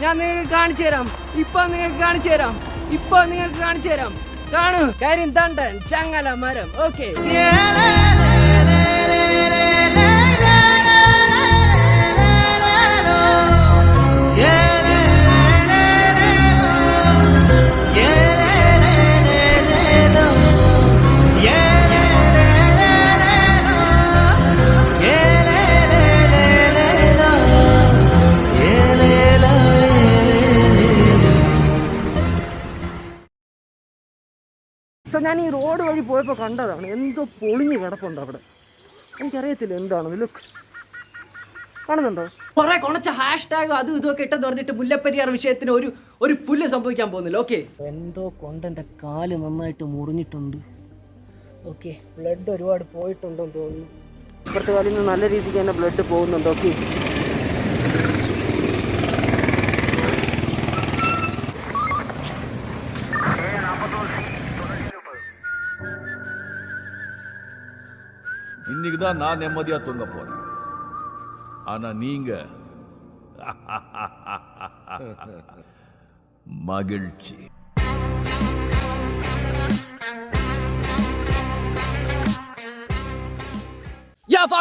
ഞാൻ നിങ്ങൾക്ക് കാണിച്ചു തരാം. ഇപ്പൊ നിങ്ങൾക്ക് കാണിച്ചു തരാം. കാണൂ, കരിന്തണ്ടൻ ചങ്ങല മരം. ഓക്കെ, ഞാൻ ഈ റോഡ് വഴി പോയപ്പോൾ കണ്ടതാണ്. എന്തോ പൊളിഞ്ഞ് കിടപ്പുണ്ട് അവിടെ. എനിക്കറിയത്തില്ല എന്താണെന്ന്. ലുക്ക്, കാണുന്നുണ്ടോ? കുറെ കുറച്ച് #, അതും ഇതൊക്കെ ഇട്ടെന്ന് പറഞ്ഞിട്ട് മുല്ലപ്പെരിയാർ വിഷയത്തിന് ഒരു പുല്ല് സംഭവിക്കാൻ പോകുന്നില്ല. ഓക്കെ, എന്തോ കൊണ്ടെൻ്റെ കാല് നന്നായിട്ട് മുറിഞ്ഞിട്ടുണ്ട്. ഓക്കെ, ബ്ലഡ് ഒരുപാട് പോയിട്ടുണ്ടെന്ന് തോന്നുന്നു. ഇപ്പുറത്തെ കാലിൽ നിന്ന് നല്ല രീതിക്ക് തന്നെ ബ്ലഡ് പോകുന്നുണ്ട്. ഓക്കെ, இன்னைக்கு தான் நான் நிம்மதியா தூங்க போறேன். ஆனா நீங்க மகிழ்ச்சி.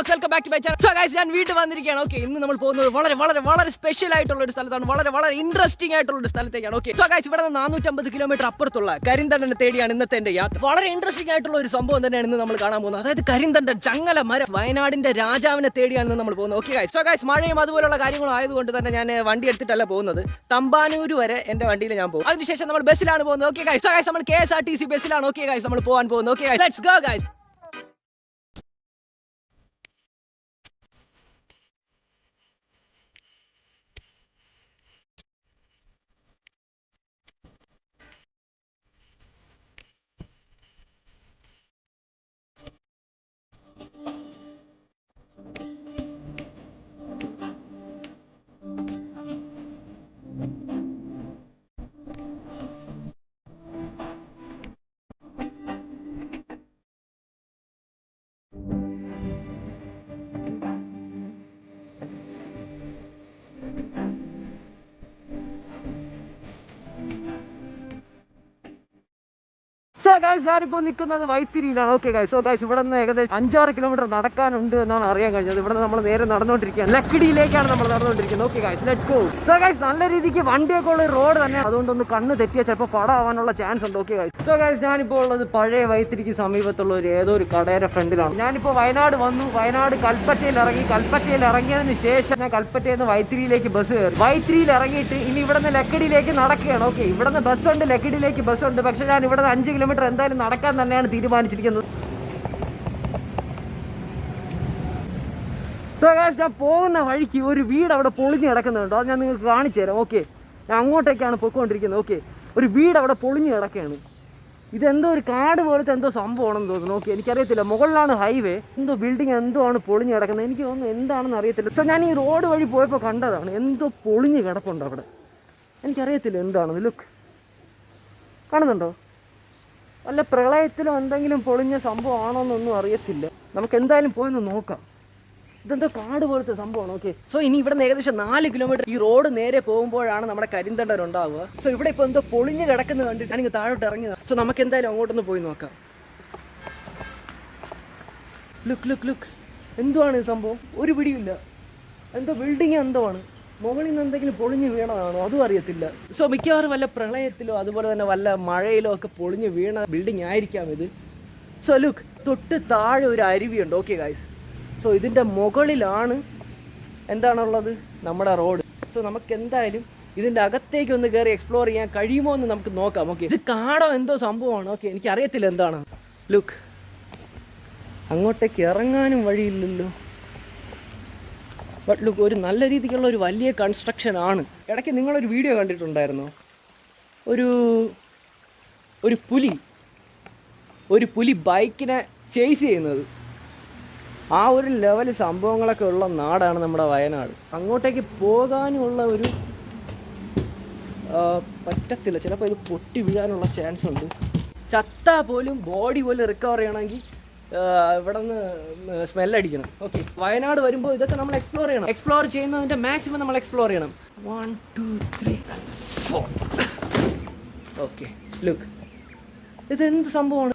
Welcome back to my channel. So guys, ഞാൻ വീട്ടിൽ വന്നിരിക്കുകയാണ്. ഓക്കെ, ഇന്ന് നമ്മൾ പോകുന്നത് വളരെ സ്പെഷ്യൽ ആയിട്ടുള്ള ഒരു സ്ഥലത്താണ്. വളരെ ഇൻട്രസ്റ്റിംഗ് ആയിട്ടുള്ള ഒരു സ്ഥലത്തേക്കാണ്. ഓക്കെ, സോ ഗൈസ്, ഇവിടെ നിന്ന് 450 കിലോമീറ്റർ അപ്പുറത്തുള്ള കരിന്തണ്ടനെ തേടിയാണ് ഇന്നത്തെ എന്റെ യാത്ര. വളരെ ഇൻട്രസ്റ്റിംഗ് ആയിട്ടുള്ള ഒരു സംഭവം തന്നെയാണ് ഇന്ന് നമ്മൾ കാണാൻ പോകുന്നത്. അതായത് കരിന്തണ്ടൻ ചങ്ങല മരം, വയനാടിന്റെ രാജാവിനെ തേടിയാണ് നമ്മൾ പോകുന്നത്. ഓക്കെ ഗൈസ്, സോ ഗൈസ്, മഴയും അതുപോലുള്ള കാര്യങ്ങളും ആയതുകൊണ്ട് തന്നെ ഞാൻ വണ്ടി എടുത്തിട്ടല്ല പോകുന്നത്. തമ്പാനൂര് വരെ എന്റെ വണ്ടിയിൽ ഞാൻ പോകും. അതിനുശേഷം നമ്മൾ ബസ്സിലാണ് പോകുന്നത്. ഓക്കെ ഗൈസ്, സോ ഗൈസ്, നമ്മൾ KSRTC ബസ്സിലാണ്. ഓക്കെ ഗൈസ്, നമ്മൾ പോകാൻ പോകുന്നത്. Okay guys, let's go guys. ഞാനിപ്പോൾ നിൽക്കുന്നത് വൈത്തിരിയിലാണ്. ഓക്കെ ഗൈസ്, സോ ഗൈസ്, ഇവിടെ നിന്ന് ഏകദേശം 5-6 കിലോമീറ്റർ നടക്കാനുണ്ട് എന്നാണ് അറിയാൻ കഴിഞ്ഞത്. ഇവിടെ നമ്മൾ നേരെ നടന്നുകൊണ്ടിരിക്കുകയാണ്. ലക്കിടിയിലേക്കാണ് നമ്മൾ നടന്നുകൊണ്ടിരിക്കുന്നത്. Okay guys, let's go. So guys, നല്ല രീതിക്ക് വണ്ടിയൊക്കെ ഉള്ള റോഡ് തന്നെ, അതുകൊണ്ടൊന്ന് കണ്ണ് തെറ്റിയാൽ ചിലപ്പോൾ പടമാവാനുള്ള ചാൻസ് ഉണ്ട്. ഓക്കെ ഗൈസ്, സോ ഗൈസ്, ഞാനിപ്പോൾ ഉള്ളത് പഴയ വൈത്തിരിക്ക് സമീപത്തുള്ള ഏതോ ഒരു കടയുടെ ഫ്രണ്ടിലാണ്. ഞാനിപ്പോൾ വയനാട് വന്നു. വയനാട് കൽപ്പറ്റയിൽ ഇറങ്ങിയതിന് ശേഷം ഞാൻ കൽപ്പറ്റയിൽ നിന്ന് വൈത്തിരിയിലേക്ക് ബസ് കയറി. വൈത്തിരിയിൽ ഇറങ്ങിയിട്ട് ഇനി ഇവിടെ നിന്ന് ലക്കിടിയിലേക്ക് നടക്കുകയാണ്. ഓക്കെ, ഇവിടെ നിന്ന് ബസ്സുണ്ട്, ലക്കിടിയിലേക്ക് ബസ്സുണ്ട്. പക്ഷേ ഞാൻ ഇവിടെ 5 കിലോമീറ്റർ എന്തായാലും നടക്കാൻ തന്നെയാണ് തീരുമാനിച്ചിരിക്കുന്നത്. സോ ഗൈസ്, ഞാൻ പോകുന്ന വഴിക്ക് ഒരു വീട് അവിടെ പൊളിഞ്ഞ് കിടക്കുന്നുണ്ടോ, അത് ഞാൻ നിങ്ങൾക്ക് കാണിച്ചു തരാം. ഓക്കെ, ഞാൻ അങ്ങോട്ടേക്കാണ് പോയിക്കൊണ്ടിരിക്കുന്നത്. ഓക്കെ, ഒരു വീട് അവിടെ പൊളിഞ്ഞ് കിടക്കുകയാണ്. ഇതെന്തോ ഒരു കാട് പോലത്തെ എന്തോ സംഭവമാണെന്ന് തോന്നുന്നു. ഓക്കെ, എനിക്കറിയത്തില്ല. മുകളിലാണ് ഹൈവേ, എന്തോ ബിൽഡിംഗ് എന്തോ ആണ് പൊളിഞ്ഞ് കിടക്കുന്നത്. എനിക്ക് തോന്നുന്നു എന്താണെന്ന് അറിയത്തില്ല. സോ ഞാൻ ഈ റോഡ് വഴി പോയപ്പോൾ കണ്ടതാണ്. എന്തോ പൊളിഞ്ഞ് കിടപ്പുണ്ട് അവിടെ. എനിക്കറിയത്തില്ല എന്താണെന്ന്. ലുക്ക്, കാണുന്നുണ്ടോ? വല്ല പ്രളയത്തിലും എന്തെങ്കിലും പൊളിഞ്ഞ സംഭവമാണോ എന്നൊന്നും അറിയത്തില്ല. നമുക്ക് എന്തായാലും പോയെന്ന് നോക്കാം. ഇതെന്തോ കാട് പോലത്തെ സംഭവമാണ്. ഓക്കെ, സോ ഇനി ഇവിടെ നിന്ന് ഏകദേശം 4 കിലോമീറ്റർ ഈ റോഡ് നേരെ പോകുമ്പോഴാണ് നമ്മുടെ കരിന്തണ്ടൻ ഉണ്ടാവുക. സോ ഇവിടെ ഇപ്പോൾ എന്തോ പൊളിഞ്ഞ് കിടക്കുന്ന കണ്ടിട്ട് എനിക്ക് താഴോട്ട് ഇറങ്ങിയതാണ്. സോ നമുക്ക് എന്തായാലും അങ്ങോട്ടൊന്ന് പോയി നോക്കാം. ലുക്ക്, എന്തുവാണ് ഈ സംഭവം? ഒരു പിടിയില്ല. എന്തോ ബിൽഡിങ് എന്തോ ആണ്. മുകളിൽ നിന്ന് എന്തെങ്കിലും പൊളിഞ്ഞ് വീണതാണോ അതും അറിയത്തില്ല. സോ മിക്കവാറും വല്ല പ്രളയത്തിലോ അതുപോലെ തന്നെ വല്ല മഴയിലോ ഒക്കെ പൊളിഞ്ഞ് വീണ ബിൽഡിംഗ് ആയിരിക്കാം ഇത്. സോ ലുക്ക്, തൊട്ട് താഴെ ഒരു അരുവിയുണ്ട്. ഓക്കെ ഗൈസ്, സോ ഇതിൻ്റെ മുകളിലാണ് എന്താണുള്ളത്, നമ്മുടെ റോഡ്. സോ നമുക്ക് എന്തായാലും ഇതിൻ്റെ അകത്തേക്ക് ഒന്ന് കയറി എക്സ്പ്ലോർ ചെയ്യാൻ കഴിയുമോ എന്ന് നമുക്ക് നോക്കാം. ഓക്കെ, ഇത് കാടോ എന്തോ സംഭവമാണ്. ഓക്കെ, എനിക്കറിയത്തില്ല എന്താണ്. ലുക്ക്, അങ്ങോട്ടേക്ക് ഇറങ്ങാനും വഴിയില്ലല്ലോ. ബട്ട് ലുക്ക്, ഒരു നല്ല രീതിക്കുള്ള ഒരു വലിയ കൺസ്ട്രക്ഷൻ ആണ്. ഇടയ്ക്ക് നിങ്ങളൊരു വീഡിയോ കണ്ടിട്ടുണ്ടായിരുന്നോ? ഒരു പുലി ബൈക്കിനെ ചേസ് ചെയ്യുന്നത്. ആ ഒരു ലെവൽ സംഭവങ്ങളൊക്കെ ഉള്ള നാടാണ് നമ്മുടെ വയനാട്. അങ്ങോട്ടേക്ക് പോകാനുള്ള ഒരു പറ്റത്തില്ല. ചിലപ്പോൾ ഇത് പൊട്ടി വീഴാനുള്ള ചാൻസ് ഉണ്ട്. ചത്താൽ പോലും ബോഡി പോലും റിക്കവർ ചെയ്യണമെങ്കിൽ ഇവിടെ നിന്ന് സ്മെല്ലടിക്കണം. ഓക്കെ, വയനാട് വരുമ്പോൾ ഇതൊക്കെ നമ്മൾ എക്സ്പ്ലോർ ചെയ്യണം. എക്സ്പ്ലോർ ചെയ്യുന്നതിൻ്റെ മാക്സിമം നമ്മൾ എക്സ്പ്ലോർ ചെയ്യണം. 1 2 3 4. ഓക്കെ, ലുക്ക്, ഇതെന്ത് സംഭവമാണ്?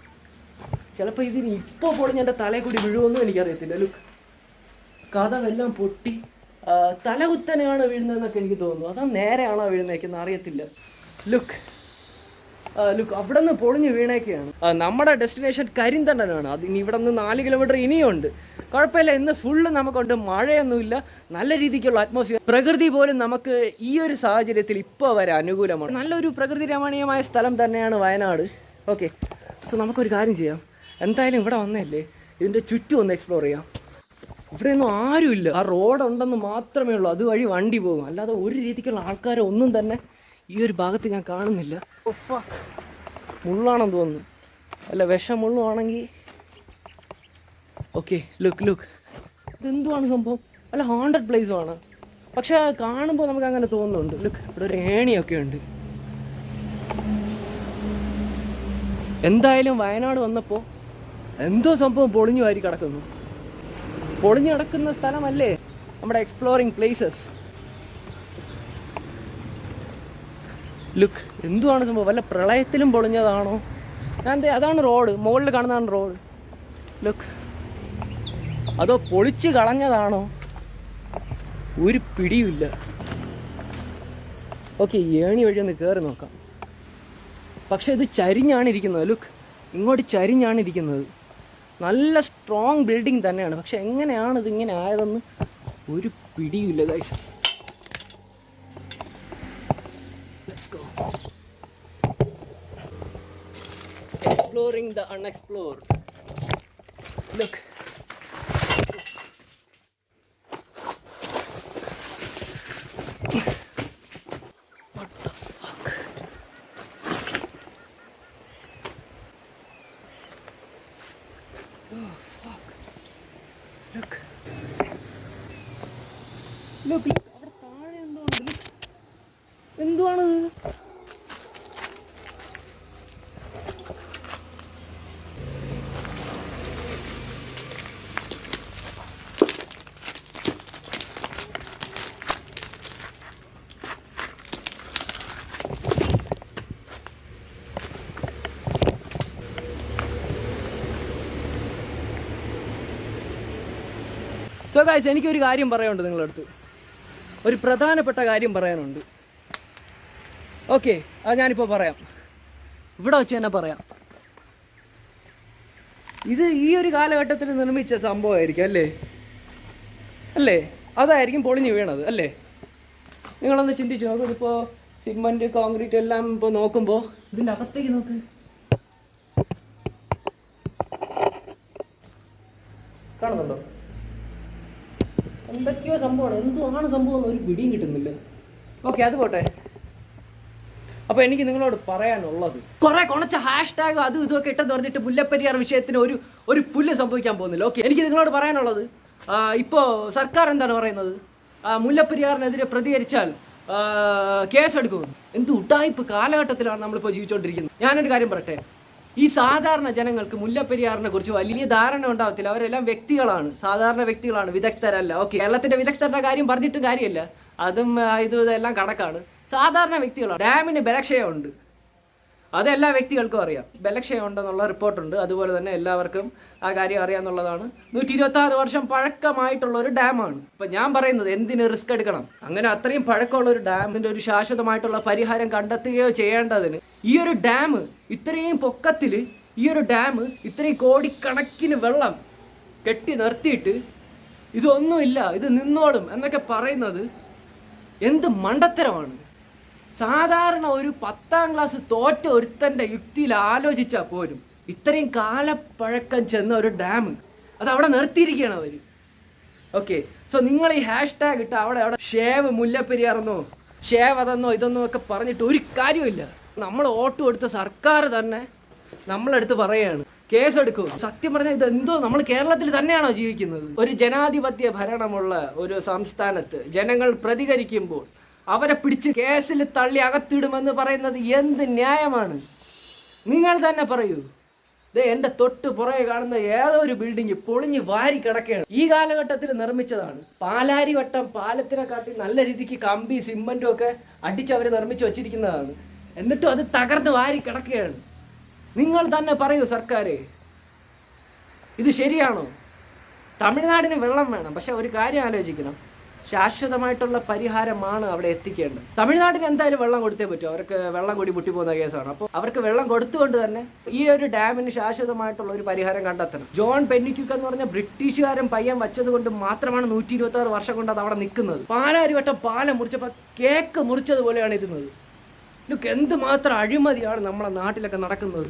ചിലപ്പോൾ ഇതിന് ഇപ്പോൾ പൊളിഞ്ഞ് എൻ്റെ തലയിൽ കൂടി വീഴുമെന്നും എനിക്കറിയത്തില്ല. ലുക്ക്, കഥവെല്ലാം പൊട്ടി തലകുത്തനെയാണ് വീഴുന്നതെന്നൊക്കെ എനിക്ക് തോന്നുന്നു. അതാ നേരെയാണോ വീഴുന്നേക്കെന്ന് അറിയത്തില്ല. ലുക്ക്, അവിടെ നിന്ന് പൊളിഞ്ഞ് വീണേക്കാണ്. നമ്മുടെ ഡെസ്റ്റിനേഷൻ കരിന്തണ്ടനാണ്. അതിന് ഇവിടെ നിന്ന് 4 കിലോമീറ്റർ ഇനിയുണ്ട്. കുഴപ്പമില്ല, ഇന്ന് ഫുള്ള് നമുക്കുണ്ട്. മഴയൊന്നുമില്ല, നല്ല രീതിക്കുള്ള അറ്റ്മോസ്ഫിയർ. പ്രകൃതി പോലും നമുക്ക് ഈ ഒരു സാഹചര്യത്തിൽ ഇപ്പോൾ വരെ അനുകൂലമാണ്. നല്ലൊരു പ്രകൃതി രമണീയമായ സ്ഥലം തന്നെയാണ് വയനാട്. ഓക്കെ, സോ നമുക്കൊരു കാര്യം ചെയ്യാം. എന്തായാലും ഇവിടെ വന്നല്ലേ, ഇതിൻ്റെ ചുറ്റും ഒന്ന് എക്സ്പ്ലോർ ചെയ്യാം. ഇവിടെയൊന്നും ആരുമില്ല. ആ റോഡുണ്ടെന്ന് മാത്രമേ ഉള്ളൂ. അതുവഴി വണ്ടി പോകും, അല്ലാതെ ഒരു രീതിക്കുള്ള ആൾക്കാരെ ഒന്നും തന്നെ ഈ ഒരു ഭാഗത്ത് ഞാൻ കാണുന്നില്ല. മുള്ളാണെന്ന് തോന്നുന്നു, അല്ല വിഷമുള്ളുവാണെങ്കിൽ. ഓക്കെ, ലുക്ക്, ഇതെന്തുവാണ് സംഭവം? അല്ല, ഹോണ്ടഡ് പ്ലേസുമാണ്. പക്ഷെ കാണുമ്പോൾ നമുക്ക് അങ്ങനെ തോന്നുന്നുണ്ട്. ലുക്ക്, ഇവിടെ ഒരു ഏണിയൊക്കെ ഉണ്ട്. എന്തായാലും വയനാട് വന്നപ്പോൾ എന്തോ സംഭവം പൊളിഞ്ഞു വാരി കിടക്കുന്നു. പൊളിഞ്ഞു കിടക്കുന്ന സ്ഥലമല്ലേ നമ്മുടെ എക്സ്പ്ലോറിങ് പ്ലേസസ്. ലുക്ക്, എന്തുവാണ് സംഭവം? വല്ല പ്രളയത്തിലും പൊളിഞ്ഞതാണോ? അതാണ് റോഡ്, മുകളിൽ കാണുന്നതാണ് റോഡ്. ലുക്ക്, അതോ പൊളിച്ച് കളഞ്ഞതാണോ? ഒരു പിടിയുമില്ല. ഓക്കെ, ഏണി വഴി ഒന്ന് കയറി നോക്കാം. പക്ഷെ ഇത് ചരിഞ്ഞാണ് ഇരിക്കുന്നത്. ലുക്ക്, ഇങ്ങോട്ട് ചരിഞ്ഞാണ് ഇരിക്കുന്നത്. നല്ല സ്ട്രോങ് ബിൽഡിംഗ് തന്നെയാണ്. പക്ഷെ എങ്ങനെയാണ് ഇതിങ്ങനെ ആയതെന്ന് ഒരു പിടിയില്ല guys. Exploring the unexplored. Look. What the fuck? Oh fuck. Look. Look, അവിടെ താഴെ എന്തോ ഉണ്ട്. എന്തുവാണത്? സോ ഗൈസ്, എനിക്കൊരു കാര്യം പറയാനുണ്ട് നിങ്ങളുടെ അടുത്ത്. ഒരു പ്രധാനപ്പെട്ട കാര്യം പറയാനുണ്ട്. ഓക്കെ, അത് ഞാനിപ്പോൾ പറയാം. ഇവിടെ വെച്ച് തന്നെ പറയാം. ഇത് ഈ ഒരു കാലഘട്ടത്തിൽ നിർമ്മിച്ച സംഭവമായിരിക്കും അല്ലേ? അതായിരിക്കും പൊളിഞ്ഞു വീണത് അല്ലേ? നിങ്ങളൊന്ന് ചിന്തിച്ചു നോക്കൂ. ഇതിപ്പോൾ സിമെൻറ്റ്, കോൺക്രീറ്റ് എല്ലാം ഇപ്പോൾ നോക്കുമ്പോൾ ഇതിൻ്റെ അകത്തേക്ക് നോക്ക്. കാണുന്നുണ്ടോ? എന്തൊക്കെയോ സംഭവമാണ്. എന്തുവാണ് സംഭവം ഒരു പിടിയും കിട്ടുന്നില്ല. ഓക്കെ, അത് പോട്ടെ. അപ്പോൾ എനിക്ക് നിങ്ങളോട് പറയാനുള്ളത്, കുറേ കുറച്ച് #, അതും ഇതൊക്കെ ഇട്ടെന്ന് പറഞ്ഞിട്ട് മുല്ലപ്പെരിയാർ വിഷയത്തിന് ഒരു പുല്ല് സംഭവിക്കാൻ പോകുന്നില്ല. ഓക്കെ, എനിക്ക് നിങ്ങളോട് പറയാനുള്ളത്, ഇപ്പോൾ സർക്കാർ എന്താണ് പറയുന്നത്? മുല്ലപ്പെരിയാറിനെതിരെ പ്രതികരിച്ചാൽ കേസെടുക്കുമെന്ന്. എന്ത് ഉടായിപ്പ് കാലഘട്ടത്തിലാണ് നമ്മളിപ്പോൾ ജീവിച്ചുകൊണ്ടിരിക്കുന്നത്. ഞാനൊരു കാര്യം പറയട്ടെ, ഈ സാധാരണ ജനങ്ങൾക്ക് മുല്ലപ്പെരിയാറിനെ കുറിച്ച് വലിയ ധാരണ ഉണ്ടാവത്തില്ല. അവരെല്ലാം വ്യക്തികളാണ്, സാധാരണ വ്യക്തികളാണ്, വിദഗ്ധരല്ല. ഓക്കെ, കേരളത്തിന്റെ വിദഗ്ധരുടെ കാര്യം പറഞ്ഞിട്ടും കാര്യമില്ല, അതും ഇതെല്ലാം കണക്കാണ്. സാധാരണ വ്യക്തികളാണ്. ഡാമിന് ബലക്ഷയമുണ്ട്, അതെല്ലാ വ്യക്തികൾക്കും അറിയാം. ബലക്ഷയം ഉണ്ടെന്നുള്ള റിപ്പോർട്ടുണ്ട്. അതുപോലെ തന്നെ എല്ലാവർക്കും ആ കാര്യം അറിയാമെന്നുള്ളതാണ്. 126 വർഷം പഴക്കമായിട്ടുള്ള ഒരു ഡാമാണ്. ഇപ്പം ഞാൻ പറയുന്നത്, എന്തിന് റിസ്ക് എടുക്കണം? അങ്ങനെ അത്രയും പഴക്കമുള്ള ഒരു ഡാമിൻ്റെ ഒരു ശാശ്വതമായിട്ടുള്ള പരിഹാരം കണ്ടെത്തുകയോ ചെയ്യേണ്ടതിന് ഈ ഒരു ഡാം ഇത്രയും പൊക്കത്തിൽ, ഈ ഒരു ഡാം ഇത്രയും കോടിക്കണക്കിന് വെള്ളം കെട്ടി നിർത്തിയിട്ട് ഇതൊന്നുമില്ല, ഇത് നിന്നോളും എന്നൊക്കെ പറയുന്നത് എന്ത് മണ്ടത്തരമാണ്. സാധാരണ ഒരു 10ാം ക്ലാസ് തോറ്റ ഒരുത്തൻ്റെ യുക്തിയിൽ ആലോചിച്ചാൽ പോലും ഇത്രയും കാലപ്പഴക്കം ചെന്ന ഒരു ഡാം അത് അവിടെ നിർത്തിയിരിക്കുകയാണ് അവർ. ഓക്കെ, സോ നിങ്ങൾ ഈ #, ഇട്ട് അവിടെ ഷേവ് മുല്ലപ്പെരിയാറെന്നോ ഷേവ് അതെന്നോ ഇതെന്നോ ഒക്കെ പറഞ്ഞിട്ട് ഒരു കാര്യമില്ല. നമ്മൾ വോട്ട് കൊടുത്ത സർക്കാർ തന്നെ നമ്മളെടുത്ത് പറയുകയാണ് കേസെടുക്കും. സത്യം പറഞ്ഞാൽ ഇതെന്തോ, നമ്മൾ കേരളത്തിൽ തന്നെയാണോ ജീവിക്കുന്നത്? ഒരു ജനാധിപത്യ ഭരണമുള്ള ഒരു സംസ്ഥാനത്ത് ജനങ്ങൾ പ്രതികരിക്കുമ്പോൾ അവരെ പിടിച്ച് കേസിൽ തള്ളി അകത്തിടുമെന്ന് പറയുന്നത് എന്ത് ന്യായമാണ്? നിങ്ങൾ തന്നെ പറയൂ. എൻ്റെ തൊട്ട് പുറകെ കാണുന്ന ഏതോ ഒരു ബിൽഡിംഗ് പൊളിഞ്ഞ് വാരി കിടക്കുകയാണ്. ഈ കാലഘട്ടത്തിൽ നിർമ്മിച്ചതാണ്. പാലാരിവട്ടം പാലത്തിനെ കാട്ടി നല്ല രീതിക്ക് കമ്പി സിമന്റും ഒക്കെ അടിച്ചവർ നിർമ്മിച്ച് വെച്ചിരിക്കുന്നതാണ്. എന്നിട്ടും അത് തകർന്ന് വാരി കിടക്കുകയാണ്. നിങ്ങൾ തന്നെ പറയൂ സർക്കാരെ, ഇത് ശരിയാണോ? തമിഴ്നാടിന് വെള്ളം വേണം, പക്ഷെ ഒരു കാര്യം ആലോചിക്കണം, ശാശ്വതമായിട്ടുള്ള പരിഹാരമാണ് അവിടെ എത്തിക്കേണ്ടത്. തമിഴ്നാട്ടിന് എന്തായാലും വെള്ളം കൊടുത്തേ പറ്റൂ. അവർക്ക് വെള്ളം കൂടി പൊട്ടിപ്പോകുന്ന കേസാണ്. അപ്പോൾ അവർക്ക് വെള്ളം കൊടുത്തുകൊണ്ട് തന്നെ ഈ ഒരു ഡാമിന് ശാശ്വതമായിട്ടുള്ള ഒരു പരിഹാരം കണ്ടെത്തണം. ജോൺ പെന്നിക്യുക്ക് എന്ന് പറഞ്ഞ ബ്രിട്ടീഷുകാരൻ പയ്യൻ വെച്ചത് കൊണ്ട് മാത്രമാണ് 126 വർഷം കൊണ്ട് അത് അവിടെ നിൽക്കുന്നത്. പാലാരിവട്ടം പാലം മുറിച്ചപ്പോൾ കേക്ക് മുറിച്ചതുപോലെയാണ് ഇരുന്നത്. ലുക്ക്, എന്തുമാത്രം അഴിമതിയാണ് നമ്മളെ നാട്ടിലൊക്കെ നടക്കുന്നത്.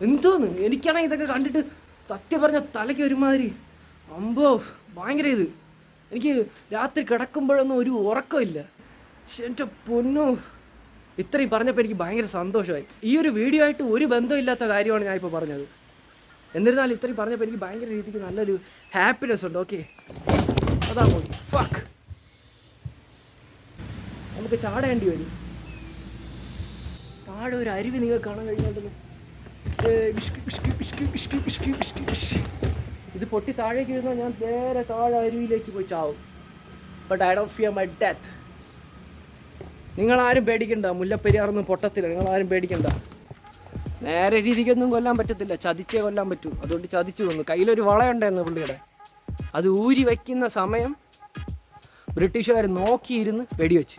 എന്തോന്ന് എനിക്കാണെങ്കിൽ ഇതൊക്കെ കണ്ടിട്ട് സത്യം പറഞ്ഞ തലയ്ക്ക് ഒരുമാതിരി അമ്പോ ഭയങ്കര ഇത്. എനിക്ക് രാത്രി കിടക്കുമ്പോഴൊന്നും ഒരു ഉറക്കമില്ല. പക്ഷെ എൻ്റെ പൊന്നോ, ഇത്രയും പറഞ്ഞപ്പോൾ എനിക്ക് ഭയങ്കര സന്തോഷമായി. ഈ ഒരു വീഡിയോ ആയിട്ട് ഒരു ബന്ധമില്ലാത്ത കാര്യമാണ് ഞാൻ ഇപ്പോൾ പറഞ്ഞത്. എന്നിരുന്നാലും ഇത്രയും പറഞ്ഞപ്പോൾ എനിക്ക് ഭയങ്കര രീതിക്ക് നല്ലൊരു ഹാപ്പിനെസ് ഉണ്ട്. ഓക്കെ, അതാ പോയി. ഫക്ക്, നമുക്ക് ചാടേണ്ടി വരും. താഴെ ഒരു അരുവി നിങ്ങൾക്ക് കാണാൻ കഴിഞ്ഞിട്ടുണ്ടല്ലോ. ഇത് പൊട്ടി താഴേക്ക് ഇരുന്നാൽ ഞാൻ നേരെ താഴെ അരുവിയിലേക്ക് പോയി ചാവും. But I don't fear my death. നിങ്ങളാരും പേടിക്കണ്ട, മുല്ലപ്പെരിയാറൊന്നും പൊട്ടത്തില്ല. നിങ്ങളാരും പേടിക്കണ്ട. നേരെ രീതിക്കൊന്നും കൊല്ലാൻ പറ്റത്തില്ല, ചതിച്ചേ കൊല്ലാൻ പറ്റൂ. അതുകൊണ്ട് ചതിച്ചു കൊന്നു. കയ്യിലൊരു വളയുണ്ടായിരുന്നു പുള്ളിയുടെ. അത് ഊരി വയ്ക്കുന്ന സമയം ബ്രിട്ടീഷുകാർ നോക്കിയിരുന്ന് വെടിവെച്ച്.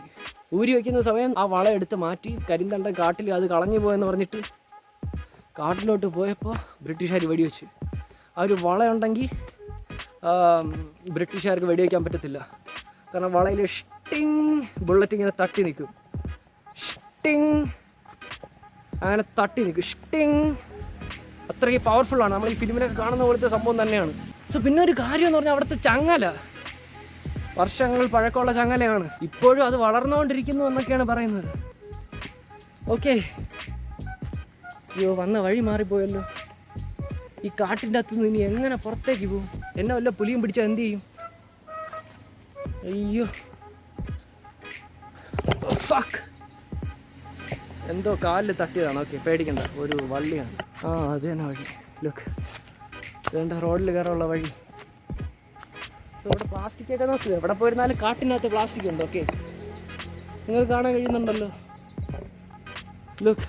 ഊരി വയ്ക്കുന്ന സമയം ആ വള എടുത്ത് മാറ്റി കരിന്തണ്ടൻ കാട്ടിൽ അത് കളഞ്ഞു പോയെന്ന് പറഞ്ഞിട്ട് കാട്ടിലോട്ട് പോയപ്പോൾ ബ്രിട്ടീഷുകാർ വെടിവെച്ച്. ആ ഒരു വളയുണ്ടെങ്കിൽ ബ്രിട്ടീഷുകാർക്ക് വെടിവെക്കാൻ പറ്റത്തില്ല. കാരണം വളയിൽ ഷ്ടിങ് ബുള്ളറ്റ് ഇങ്ങനെ തട്ടി നിൽക്കും. ഷ്ടിങ് അങ്ങനെ തട്ടി നിൽക്കും. ഷ്ടിങ് അത്രയ്ക്ക് പവർഫുള്ളാണ്. നമ്മൾ ഈ ഫിലിമിലൊക്കെ കാണുന്ന പോലത്തെ സംഭവം തന്നെയാണ്. സോ പിന്നെ ഒരു കാര്യം എന്ന് പറഞ്ഞാൽ അവിടുത്തെ ചങ്ങല വർഷങ്ങൾ പഴക്കമുള്ള ചങ്ങലയാണ്. ഇപ്പോഴും അത് വളർന്നുകൊണ്ടിരിക്കുന്നു എന്നൊക്കെയാണ് പറയുന്നത്. ഓക്കെ, അയ്യോ വന്ന വഴി മാറിപ്പോയല്ലോ. ഈ കാട്ടിൻ്റെ അകത്ത് നിന്ന് ഇനി എങ്ങനെ പുറത്തേക്ക് പോകും? എന്നെ വല്ല പുലിയും പിടിച്ചാൽ എന്ത് ചെയ്യും? അയ്യോ ഫക്ക്, എന്തോ കാലിൽ തട്ടിയതാണ്. ഓക്കെ, പേടിക്കണ്ട, ഒരു വള്ളിയാണ്. ആ അത് തന്നെ വഴി. ലുക്ക്, ഇതെന്താ റോഡിൽ കയറാനുള്ള വഴി. ഇവിടെ പ്ലാസ്റ്റിക് ഒക്കെ നോക്കുക. എവിടെ പോയിരുന്നാലും കാട്ടിനകത്ത് പ്ലാസ്റ്റിക് ഉണ്ട്. ഓക്കെ, നിങ്ങൾക്ക് കാണാൻ കഴിയുന്നുണ്ടല്ലോ. ലുക്ക്,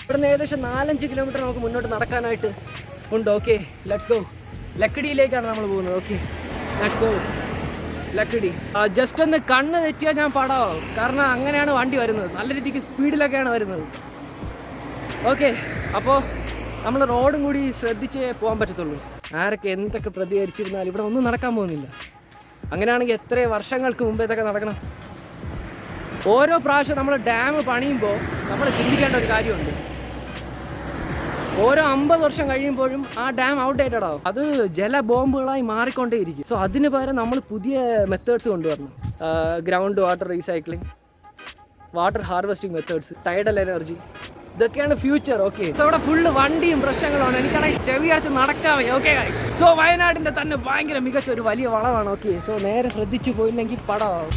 ഇവിടുന്ന് ഏകദേശം 4-5 കിലോമീറ്റർ നമുക്ക് മുന്നോട്ട് നടക്കാനായിട്ട് ഉണ്ട്. Okay, let's go. ലക്കിടിയിലേക്കാണ് നമ്മൾ പോകുന്നത്. Okay, let's go Lakkidi. Just ഒന്ന് കണ്ണ് തെറ്റിയാൽ ഞാൻ പടമാവും. കാരണം അങ്ങനെയാണ് വണ്ടി വരുന്നത്. നല്ല രീതിക്ക് സ്പീഡിലൊക്കെയാണ് വരുന്നത്. ഓക്കെ, അപ്പോൾ നമ്മൾ റോഡും കൂടി ശ്രദ്ധിച്ചേ പോകാൻ പറ്റത്തുള്ളൂ. ആരൊക്കെ എന്തൊക്കെ പ്രതികരിച്ചിരുന്നാലും ഇവിടെ ഒന്നും നടക്കാൻ പോകുന്നില്ല. അങ്ങനെയാണെങ്കിൽ എത്ര വർഷങ്ങൾക്ക് മുമ്പ് ഇതൊക്കെ നടക്കണം. ഓരോ പ്രാവശ്യം നമ്മൾ ഡാം പണിയുമ്പോൾ നമ്മൾ ചിന്തിക്കേണ്ട ഒരു കാര്യമുണ്ട്. ഓരോ 50 വർഷം കഴിയുമ്പോഴും ആ ഡാം ഔട്ട്ഡേറ്റഡ് ആവും. അത് ജല ബോംബുകളായി മാറിക്കൊണ്ടേയിരിക്കും. സോ അതിന് പകരം നമ്മൾ പുതിയ മെത്തേഡ്സ് കൊണ്ടുവരണം. Ground water recycling, water harvesting methods, tidal energy, ഇതൊക്കെയാണ് ഫ്യൂച്ചർ. ഓക്കെ, സോ ഇവിടെ ഫുള്ള് വണ്ടിയും പ്രശ്നങ്ങളുമാണ്. എനിക്കാണെങ്കിൽ ചെവി അടച്ച് നടക്കാൻ വയ്യ. ഓക്കെ ഗൈസ്, സോ വയനാടിൻ്റെ തന്നെ ഭയങ്കര മികച്ച ഒരു വലിയ വളമാണ്. ഓക്കെ, സോ നേരെ ശ്രദ്ധിച്ചു പോയില്ലെങ്കിൽ പടമാവും.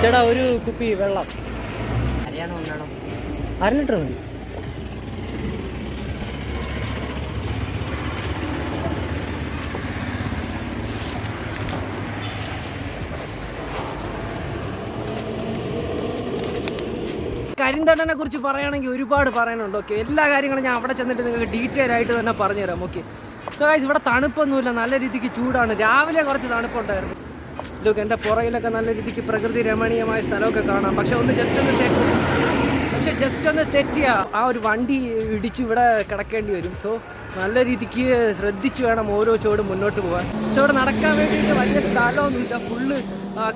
ചേട്ടാ, ഒരു കുപ്പി വെള്ളം. അറിയാണോ ഉണ്ടാണോ? 1/2 ലിറ്റർ മതി. കരിന്തണ്ടനെ കുറിച്ച് പറയുകയാണെങ്കിൽ ഒരുപാട് പറയാനുണ്ട്. ഓക്കെ, എല്ലാ കാര്യങ്ങളും ഞാൻ അവിടെ ചെന്നിട്ട് നിങ്ങൾക്ക് ഡീറ്റെയിൽ ആയിട്ട് തന്നെ പറഞ്ഞുതരാം. ഓക്കെ, സോ ഗൈസ്, ഇവിടെ തണുപ്പൊന്നുമില്ല, നല്ല രീതിക്ക് ചൂടാണ്. രാവിലെ കുറച്ച് തണുപ്പുണ്ടായിരുന്നു. ഇതൊക്കെ എൻ്റെ പുറകിലൊക്കെ നല്ല രീതിക്ക് പ്രകൃതി രമണീയമായ സ്ഥലമൊക്കെ കാണാം. പക്ഷെ ജസ്റ്റ് ഒന്ന് തെറ്റിയ ആ ഒരു വണ്ടി ഇടിച്ച് ഇവിടെ കിടക്കേണ്ടി വരും. സോ നല്ല രീതിക്ക് ശ്രദ്ധിച്ച് വേണം ഓരോ ചുവടും മുന്നോട്ട് പോകാൻ. സോ ഇവിടെ നടക്കാൻ വേണ്ടിയിട്ട് വലിയ സ്ഥലമൊന്നുമില്ല, ഫുള്ള്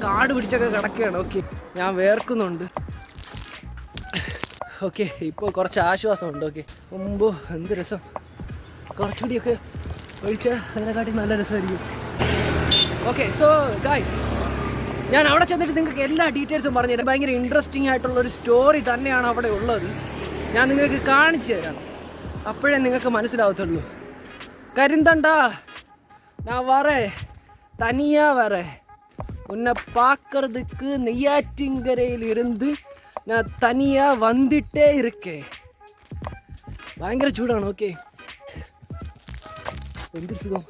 കാട് പിടിച്ചൊക്കെ കിടക്കുകയാണ്. ഓക്കെ, ഞാൻ വേർക്കുന്നുണ്ട്. ഓക്കെ, ഇപ്പോൾ കുറച്ച് ആശ്വാസമുണ്ട്. ഓക്കെ, മുമ്പോ എന്ത് രസം. കുറച്ചുകൂടിയൊക്കെ ഒഴിച്ചാൽ അതിനെക്കാട്ടി നല്ല രസമായിരിക്കും. ഓക്കെ, സോ ഗൈസ്, ഞാൻ അവിടെ ചെന്നിട്ട് നിങ്ങൾക്ക് എല്ലാ ഡീറ്റെയിൽസും പറഞ്ഞുതരാം. ഭയങ്കര ഇൻട്രസ്റ്റിംഗ് ആയിട്ടുള്ളൊരു സ്റ്റോറി തന്നെയാണ് അവിടെ ഉള്ളത്. ഞാൻ നിങ്ങൾക്ക് കാണിച്ചു തരാം, അപ്പോഴേ നിങ്ങൾക്ക് മനസ്സിലാവത്തുള്ളൂ. കരിന്തണ്ട, ഞാൻ വരേ തനിയാ വരേ. உன்னை பார்க்கறதுக்கு நெய்யாற்றிங்கரையில் இருந்து நான் தனியாக வந்துட்டே இருக்கேன். ഭയങ്കര ചൂടാണ്. ഓക്കെ, എന്തൊരു സുഖം.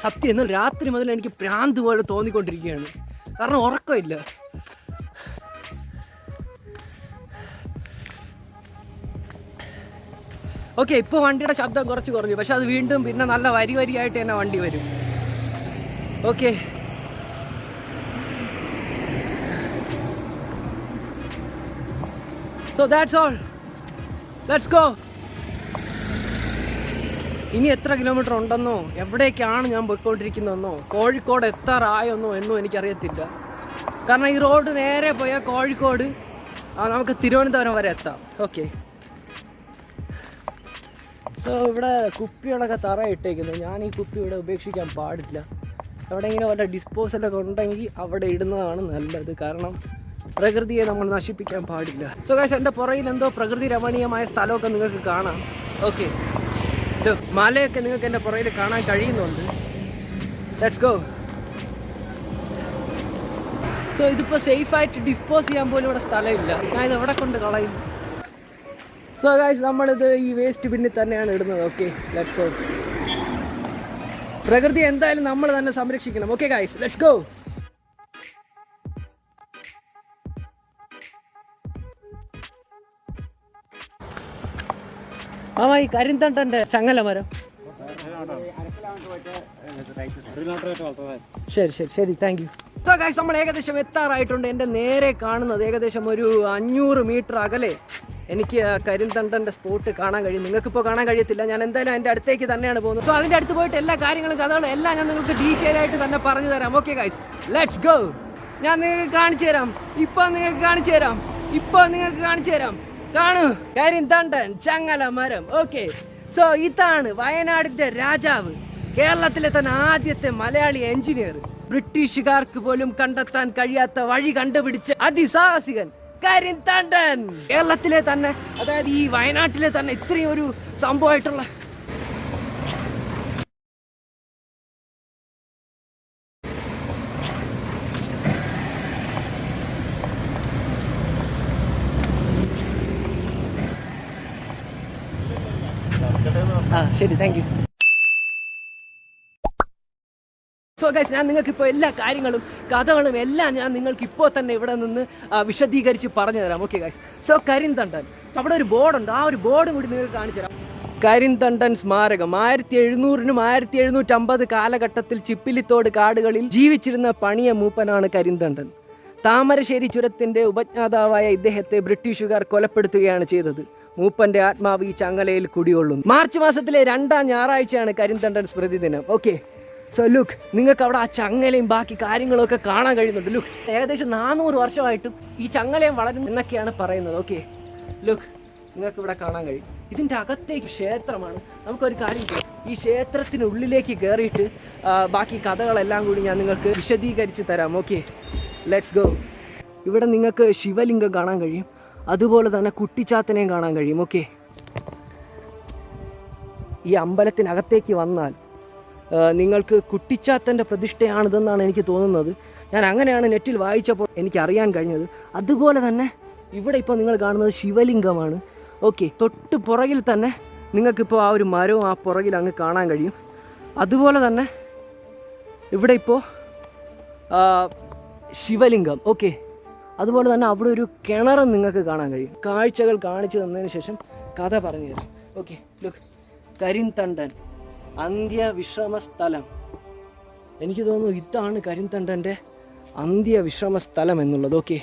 സത്യം എന്നാൽ രാത്രി മുതൽ എനിക്ക് ഭ്രാന്ത് പോലെ തോന്നിക്കൊണ്ടിരിക്കുകയാണ്. കാരണം ഉറക്കമില്ല. ഓക്കെ, ഇപ്പോൾ വണ്ടിയുടെ ശബ്ദം കുറച്ച് കുറഞ്ഞു. പക്ഷെ അത് വീണ്ടും പിന്നെ നല്ല വരിയായിട്ട് തന്നെ വണ്ടി വരും. Okay, so that's all. Let's go. ഇനി എത്ര കിലോമീറ്റർ ഉണ്ടെന്നോ എവിടേക്കാണ് ഞാൻ പോയിക്കൊണ്ടിരിക്കുന്നതെന്നോ കോഴിക്കോട് എത്താറായെന്നോ എന്നോ എനിക്കറിയത്തില്ല. കാരണം ഈ റോഡ് നേരെ പോയാൽ കോഴിക്കോട് നമുക്ക് തിരുവനന്തപുരം വരെ എത്താം. ഓക്കെ, സോ ഇവിടെ കുപ്പികളൊക്കെ തറയിട്ടേക്കുന്നത്. ഞാൻ ഈ കുപ്പി ഇവിടെ ഉപേക്ഷിക്കാൻ പാടില്ല. എവിടെയെങ്കിലും വല്ല ഡിസ്പോസലൊക്കെ ഉണ്ടെങ്കിൽ അവിടെ ഇടുന്നതാണ് നല്ലത്. കാരണം പ്രകൃതിയെ നമ്മൾ നശിപ്പിക്കാൻ പാടില്ല. സോ ഗൈസ്, എൻ്റെ പുറകിൽ എന്തോ പ്രകൃതി രമണീയമായ സ്ഥലമൊക്കെ നിങ്ങൾക്ക് കാണാം. ഓക്കെ, മലയൊക്കെ നിങ്ങൾക്ക് എൻ്റെ പുറകിൽ കാണാൻ കഴിയുന്നുണ്ട്. Let's go. സോ ഇതിപ്പോൾ സേഫായിട്ട് ഡിസ്പോസ് ചെയ്യാൻ പോലും ഇവിടെ സ്ഥലമില്ല. ഞാൻ ഇത് എവിടെ കൊണ്ട് കളയും? സോ ഗൈസ്, നമ്മളിത് ഈ വേസ്റ്റ് ബിന്നിൽ തന്നെയാണ് ഇടുന്നത്. Okay, let's go. പ്രകൃതി എന്തായാലും നമ്മൾ തന്നെ സംരക്ഷിക്കണം. Okay guys, let's go. ഈ കരിന്തണ്ടൻ്റെ ചങ്ങല മരം. ശരി ശരി ശരി, താങ്ക് യു. സോ ഗൈസ്, നമ്മൾ ഏകദേശം എത്താറായിട്ടുണ്ട്. എൻ്റെ നേരെ കാണുന്നത് ഏകദേശം ഒരു 500 മീറ്റർ അകലെ എനിക്ക് കരിന്തണ്ടൻ്റെ സ്പോട്ട് കാണാൻ കഴിയും. നിങ്ങൾക്കിപ്പോൾ കാണാൻ കഴിയത്തില്ല. ഞാൻ എന്തായാലും അതിൻ്റെ അടുത്തേക്ക് തന്നെയാണ് പോകുന്നത്. സോ അതിൻ്റെ അടുത്ത് പോയിട്ട് എല്ലാ കാര്യങ്ങളും കഥകളും എല്ലാം ഞാൻ നിങ്ങൾക്ക് ഡീറ്റെയിൽ ആയിട്ട് തന്നെ പറഞ്ഞു തരാം. Okay guys, let's go. ഞാൻ നിങ്ങൾക്ക് കാണിച്ചു തരാം. ഇപ്പോൾ നിങ്ങൾക്ക് കാണിച്ചു തരാം. കാണൂ, കരിന്തണ്ടൻ ചങ്ങല മരം. ഓക്കെ, സോ ഇതാണ് വയനാടിൻ്റെ രാജാവ്, കേരളത്തിലെ തന്നെ ആദ്യത്തെ മലയാളി എഞ്ചിനീയർ, ബ്രിട്ടീഷുകാർക്ക് പോലും കണ്ടെത്താൻ കഴിയാത്ത വഴി കണ്ടുപിടിച്ച അതിസാഹസികൻ കരിന്തണ്ടൻ. കേരളത്തിലെ തന്നെ, അതായത് ഈ വയനാട്ടിലെ തന്നെ ഇത്രയും ഒരു സംഭവമായിട്ടുള്ള ശരി, താങ്ക് യു. സോ ഗൈസ്, ഞാൻ നിങ്ങൾക്കിപ്പോൾ എല്ലാ കാര്യങ്ങളും കഥകളും എല്ലാം ഞാൻ നിങ്ങൾക്ക് ഇപ്പോൾ തന്നെ ഇവിടെ നിന്ന് വിശദീകരിച്ച് പറഞ്ഞു തരാം. ഓക്കെ ഗൈസ്, സോ കരിന്തണ്ടൻ, അവിടെ ഒരു ബോർഡുണ്ട്. ആ ഒരു ബോർഡും കൂടി നിങ്ങൾക്ക് കാണിച്ചു തരാം. കരിന്തണ്ടൻ സ്മാരകം. 1700-നും 1750 കാലഘട്ടത്തിൽ ചിപ്പിലിത്തോട് കാടുകളിൽ ജീവിച്ചിരുന്ന പണിയ മൂപ്പനാണ് കരിന്തണ്ടൻ. താമരശ്ശേരി ചുരത്തിൻ്റെ ഉപജ്ഞാതാവായ ഇദ്ദേഹത്തെ ബ്രിട്ടീഷുകാർ കൊലപ്പെടുത്തുകയാണ് ചെയ്തത്. മൂപ്പന്റെ ആത്മാവ് ഈ ചങ്ങലയിൽ കുടികൊള്ളുന്നു. മാർച്ച് മാസത്തിലെ 2ാം ഞായറാഴ്ചയാണ് കരിന്തണ്ടൻ സ്മൃതി ദിനം. ഓക്കെ, സോ ലുക്ക്, നിങ്ങൾക്ക് അവിടെ ആ ചങ്ങലയും ബാക്കി കാര്യങ്ങളൊക്കെ കാണാൻ കഴിയുന്നുണ്ട്. ലുക്ക്, ഏകദേശം 400 വർഷമായിട്ടും ഈ ചങ്ങലയും വളരുന്നു എന്നൊക്കെയാണ് പറയുന്നത്. ഓക്കെ, ലുക്ക്, നിങ്ങൾക്ക് ഇവിടെ കാണാൻ കഴിയും. ഇതിൻ്റെ അകത്തേക്ക് ക്ഷേത്രമാണ്. നമുക്കൊരു കാര്യം ചെയ്യാം, ഈ ക്ഷേത്രത്തിനുള്ളിലേക്ക് കയറിയിട്ട് ബാക്കി കഥകളെല്ലാം കൂടി ഞാൻ നിങ്ങൾക്ക് വിശദീകരിച്ച് തരാം. Okay, let's go. ഇവിടെ നിങ്ങൾക്ക് ശിവലിംഗം കാണാൻ കഴിയും. അതുപോലെ തന്നെ കുട്ടിച്ചാത്തനെയും കാണാൻ കഴിയും. ഓക്കെ, ഈ അമ്പലത്തിനകത്തേക്ക് വന്നാൽ നിങ്ങൾക്ക് കുട്ടിച്ചാത്തൻ്റെ പ്രതിഷ്ഠയാണിതെന്നാണ് എനിക്ക് തോന്നുന്നത്. ഞാൻ അങ്ങനെയാണ് നെറ്റിൽ വായിച്ചപ്പോൾ എനിക്ക് അറിയാൻ കഴിഞ്ഞത്. അതുപോലെ തന്നെ ഇവിടെ ഇപ്പോൾ നിങ്ങൾ കാണുന്നത് ശിവലിംഗമാണ്. ഓക്കെ, തൊട്ട് പുറകിൽ തന്നെ നിങ്ങൾക്കിപ്പോൾ ആ ഒരു മരവും ആ പുറകിൽ അങ്ങ് കാണാൻ കഴിയും. അതുപോലെ തന്നെ ഇവിടെ ഇപ്പോൾ ശിവലിംഗം. ഓക്കെ, അതുപോലെ തന്നെ അവിടെ ഒരു കിണറും നിങ്ങൾക്ക് കാണാൻ കഴിയും. കാഴ്ചകൾ കാണിച്ചു തന്നതിന് ശേഷം കഥ പറഞ്ഞു തരും. ഓക്കെ, ലുക്ക്, കരിന്തണ്ടൻ അന്ത്യവിശ്രമ സ്ഥലം. എനിക്ക് തോന്നുന്നു ഇതാണ് കരിന്തണ്ടൻ്റെ അന്ത്യവിശ്രമ സ്ഥലം എന്നുള്ളത്. ഓക്കെ,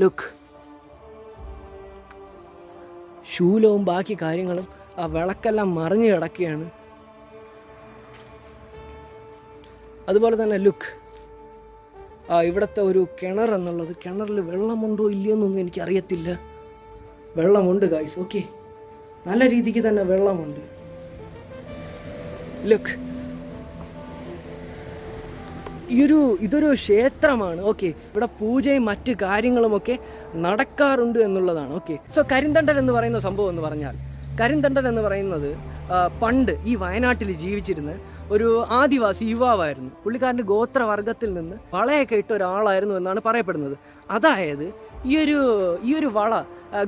ലുക്ക്, ശൂലവും ബാക്കി കാര്യങ്ങളും ആ വിളക്കെല്ലാം മറിഞ്ഞു കിടക്കുകയാണ്. അതുപോലെ തന്നെ ലുക്ക്, ഇവിടുത്തെ ഒരു കിണർ എന്നുള്ളത്, കിണറിൽ വെള്ളമുണ്ടോ ഇല്ലയോ എന്നൊന്നും എനിക്കറിയത്തില്ല. വെള്ളമുണ്ട് ഗൈസ്. ഓക്കെ, നല്ല രീതിക്ക് തന്നെ വെള്ളമുണ്ട്. ലുക്ക്, ഇതൊരു ക്ഷേത്രമാണ്. ഓക്കെ, ഇവിടെ പൂജയും മറ്റ് കാര്യങ്ങളുമൊക്കെ നടക്കാറുണ്ട് എന്നുള്ളതാണ്. ഓക്കെ, സോ കരിന്തണ്ടൻ എന്ന് പറയുന്ന സംഭവം എന്ന് പറഞ്ഞാൽ, കരിന്തണ്ടൻ എന്ന് പറയുന്നത് പണ്ട് ഈ വയനാട്ടിൽ ജീവിച്ചിരുന്ന ഒരു ആദിവാസി യുവാവായിരുന്നു. പുള്ളിക്കാരൻ്റെ ഗോത്രവർഗത്തിൽ നിന്ന് വളയൊക്കെ ഇട്ട ഒരാളായിരുന്നു എന്നാണ് പറയപ്പെടുന്നത്. അതായത് ഈ ഒരു വള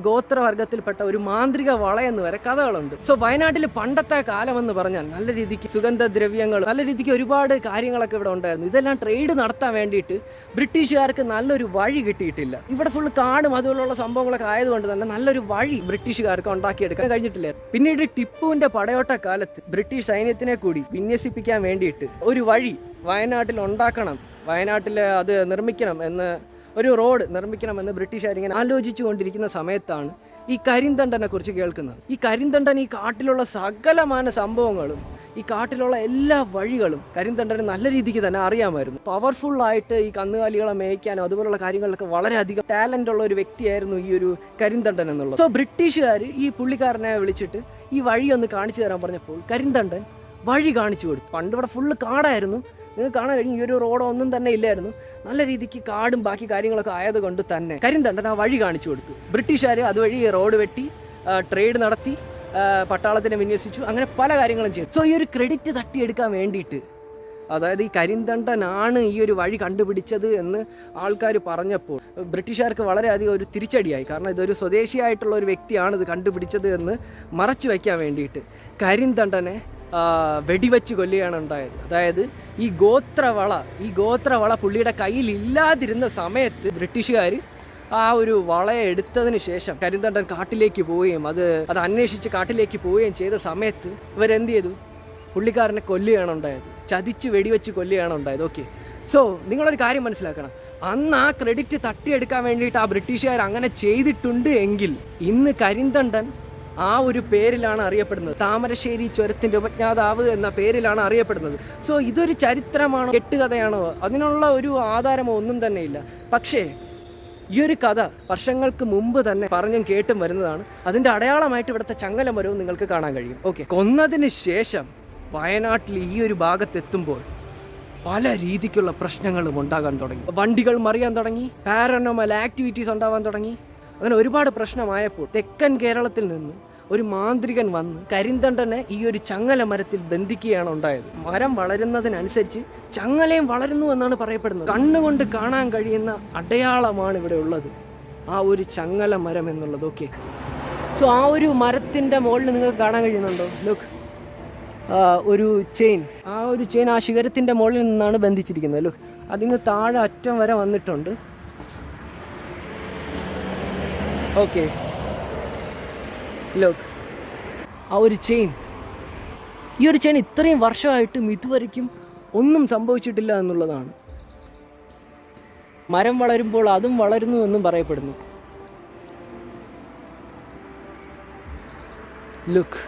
ഗോത്രവർഗത്തിൽപ്പെട്ട ഒരു മാന്ത്രിക വളയെന്ന് വരെ കഥകളുണ്ട്. സോ വയനാട്ടിൽ പണ്ടത്തെ കാലമെന്ന് പറഞ്ഞാൽ നല്ല രീതിക്ക് സുഗന്ധദ്രവ്യങ്ങൾ, നല്ല രീതിക്ക് ഒരുപാട് കാര്യങ്ങളൊക്കെ ഇവിടെ ഉണ്ടായിരുന്നു. ഇതെല്ലാം ട്രേഡ് നടത്താൻ വേണ്ടിയിട്ട് ബ്രിട്ടീഷുകാർക്ക് നല്ലൊരു വഴി കിട്ടിയിട്ടില്ല. ഇവിടെ ഫുള്ള് കാടും അതുപോലുള്ള സംഭവങ്ങളൊക്കെ ആയതുകൊണ്ട് തന്നെ നല്ലൊരു വഴി ബ്രിട്ടീഷുകാർക്ക് ഉണ്ടാക്കിയെടുക്കാൻ കഴിഞ്ഞിട്ടില്ല. പിന്നീട് ടിപ്പുവിന്റെ പടയോട്ട കാലത്ത് ബ്രിട്ടീഷ് സൈന്യത്തിനെ കൂടി വിന്യസിപ്പിക്കാൻ വേണ്ടിയിട്ട് ഒരു വഴി വയനാട്ടിൽ ഉണ്ടാക്കണം, വയനാട്ടിൽ അത് നിർമ്മിക്കണം എന്ന്, ഒരു റോഡ് നിർമ്മിക്കണമെന്ന് ബ്രിട്ടീഷുകാരിങ്ങനെ ആലോചിച്ചു കൊണ്ടിരിക്കുന്ന സമയത്താണ് ഈ കരിന്തണ്ടനെ കുറിച്ച് കേൾക്കുന്നത്. ഈ കരിന്തണ്ടൻ ഈ കാട്ടിലുള്ള സകലമാന സംഭവങ്ങളും, ഈ കാട്ടിലുള്ള എല്ലാ വഴികളും കരിന്തണ്ടന് നല്ല രീതിക്ക് തന്നെ അറിയാമായിരുന്നു. പവർഫുള്ളായിട്ട് ഈ കന്നുകാലികളെ മേയ്ക്കാനോ അതുപോലുള്ള കാര്യങ്ങളിലൊക്കെ വളരെയധികം ടാലൻ്റ് ഉള്ള ഒരു വ്യക്തിയായിരുന്നു ഈ ഒരു കരിന്തണ്ടൻ എന്നുള്ളത്. സോ ബ്രിട്ടീഷുകാർ ഈ പുള്ളിക്കാരനെ വിളിച്ചിട്ട് ഈ വഴി ഒന്ന് കാണിച്ചു തരാൻ പറഞ്ഞപ്പോൾ കരിന്തണ്ടൻ വഴി കാണിച്ചു കൊടുത്തു. പണ്ട് ഇവിടെ ഫുള്ള് കാടായിരുന്നു, നിങ്ങൾക്ക് കാണാൻ കഴിഞ്ഞു. ഈ ഒരു റോഡോ ഒന്നും തന്നെ ഇല്ലായിരുന്നു. നല്ല രീതിക്ക് കാടും ബാക്കി കാര്യങ്ങളൊക്കെ ആയതുകൊണ്ട് തന്നെ കരിന്തണ്ടൻ ആ വഴി കാണിച്ചു കൊടുത്തു. ബ്രിട്ടീഷുകാർ അതുവഴി റോഡ് വെട്ടി ട്രേഡ് നടത്തി, പട്ടാളത്തിനെ വിന്യസിച്ചു, അങ്ങനെ പല കാര്യങ്ങളും ചെയ്തു. സോ ഈ ഒരു ക്രെഡിറ്റ് തട്ടിയെടുക്കാൻ വേണ്ടിയിട്ട്, അതായത് ഈ കരിന്തണ്ടനാണ് ഈ ഒരു വഴി കണ്ടുപിടിച്ചത് എന്ന് ആൾക്കാർ പറഞ്ഞപ്പോൾ ബ്രിട്ടീഷുകാർക്ക് വളരെയധികം ഒരു തിരിച്ചടിയായി. കാരണം ഇതൊരു സ്വദേശിയായിട്ടുള്ള ഒരു വ്യക്തിയാണ് ഇത് കണ്ടുപിടിച്ചത് എന്ന് മറച്ചു വയ്ക്കാൻ വേണ്ടിയിട്ട് കരിന്തണ്ടനെ വെടിവെച്ച് കൊല്ലുകയാണ് ഉണ്ടായത്. അതായത് ഈ ഗോത്രവള പുള്ളിയുടെ കയ്യിൽ ഇല്ലാതിരുന്ന സമയത്ത് ബ്രിട്ടീഷുകാർ ആ ഒരു വളയെ എടുത്തതിന് ശേഷം കരിന്തണ്ടൻ കാട്ടിലേക്ക് പോവുകയും അത് അന്വേഷിച്ച് കാട്ടിലേക്ക് പോവുകയും ചെയ്ത സമയത്ത് ഇവരെന്ത് ചെയ്തു? പുള്ളിക്കാരനെ കൊല്ലുകയാണ് ഉണ്ടായത്, ചതിച്ച് വെടിവെച്ച് കൊല്ലുകയാണ് ഉണ്ടായത്. ഓക്കെ, സോ നിങ്ങളൊരു കാര്യം മനസ്സിലാക്കണം, അന്ന് ആ ക്രെഡിറ്റ് തട്ടിയെടുക്കാൻ വേണ്ടിയിട്ട് ആ ബ്രിട്ടീഷുകാർ അങ്ങനെ ചെയ്തിട്ടുണ്ട് എങ്കിൽ ഇന്ന് കരിന്തണ്ടൻ ആ ഒരു പേരിലാണ് അറിയപ്പെടുന്നത്. താമരശ്ശേരി ചുരത്തിൻ്റെ ഉപജ്ഞാതാവ് എന്ന പേരിലാണ് അറിയപ്പെടുന്നത്. സോ ഇതൊരു ചരിത്രമാണോ, കെട്ടുകഥയാണോ, അതിനുള്ള ഒരു ആധാരമോ ഒന്നും തന്നെ ഇല്ല. പക്ഷേ ഈ ഒരു കഥ വർഷങ്ങൾക്ക് മുമ്പ് തന്നെ പറഞ്ഞും കേട്ടും വരുന്നതാണ്. അതിൻ്റെ അടയാളമായിട്ട് ഇവിടുത്തെ ചങ്ങലമരവും നിങ്ങൾക്ക് കാണാൻ കഴിയും. ഓക്കെ, കൊന്നതിന് ശേഷം വയനാട്ടിൽ ഈ ഒരു ഭാഗത്തെത്തുമ്പോൾ പല രീതിക്കുള്ള പ്രശ്നങ്ങളും ഉണ്ടാകാൻ തുടങ്ങി. വണ്ടികൾ മറിയാൻ തുടങ്ങി, പാരനോമൽ ആക്ടിവിറ്റീസ് ഉണ്ടാവാൻ തുടങ്ങി. അങ്ങനെ ഒരുപാട് പ്രശ്നമായപ്പോൾ തെക്കൻ കേരളത്തിൽ നിന്ന് ഒരു മാന്ത്രികൻ വന്ന് കരിന്തണ്ടനെ ഈ ഒരു ചങ്ങല മരത്തിൽ ബന്ധിക്കുകയാണ് ഉണ്ടായത്. മരം വളരുന്നതിനനുസരിച്ച് ചങ്ങലയും വളരുന്നു എന്നാണ് പറയപ്പെടുന്നത്. കണ്ണുകൊണ്ട് കാണാൻ കഴിയുന്ന അടയാളമാണ് ഇവിടെ ഉള്ളത്, ആ ഒരു ചങ്ങല മരം എന്നുള്ളത്. ഓക്കെ, സോ ആ ഒരു മരത്തിൻ്റെ മുകളിൽ നിങ്ങൾക്ക് കാണാൻ കഴിയുന്നുണ്ടോ? ലുക്ക്, ഒരു ചെയിൻ, ആ ഒരു ചെയിൻ ആ ശിഖരത്തിൻ്റെ മുകളിൽ നിന്നാണ് ബന്ധിച്ചിരിക്കുന്നത്. ലുക്ക്, അതിന് താഴെ അറ്റം വരെ വന്നിട്ടുണ്ട്. ഓക്കെ, ലുക്ക്, ആ ഒരു ചെയിൻ, ഈ ഒരു ചെയിൻ ഇത്രയും വർഷമായിട്ടും ഇതുവരെയ്ക്കും ഒന്നും സംഭവിച്ചിട്ടില്ല എന്നുള്ളതാണ്. മരം വളരുമ്പോൾ അതും വളരുന്നു എന്നും പറയപ്പെടുന്നു. ലുക്ക്,